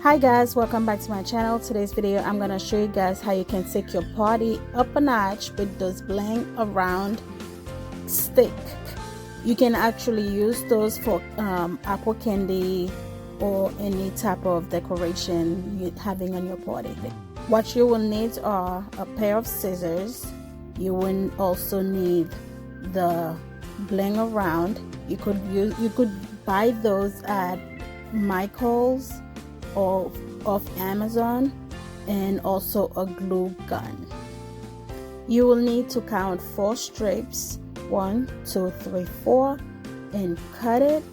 Hi guys, welcome back to my channel. Today's video I'm gonna show you guys how you can take your party up a notch with those bling around stick. You can actually use those for apple candy or any type of decoration you're having on your party. What you will need are a pair of scissors. You will also need the bling around. You could buy those at Michael's or off Amazon, and also a glue gun. You will need to count 4 strips, 1 2 3 4, and cut it.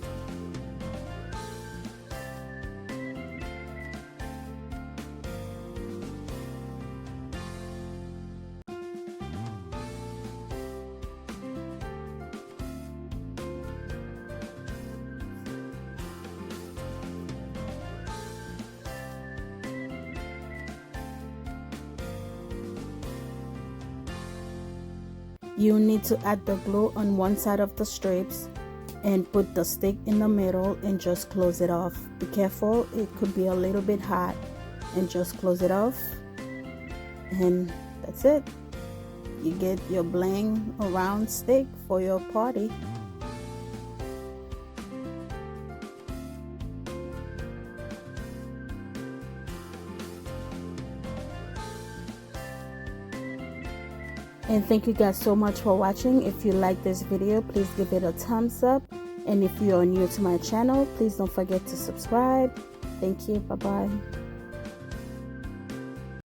You need to add the glue on one side of the strips and put the stick in the middle and just close it off. Be careful, it could be a little bit hot, and just close it off, and that's it. You get your bling around stick for your party. And thank you guys so much for watching. If you like this video, please give it a thumbs up, and if you are new to my channel, please don't forget to subscribe. Thank you. Bye bye.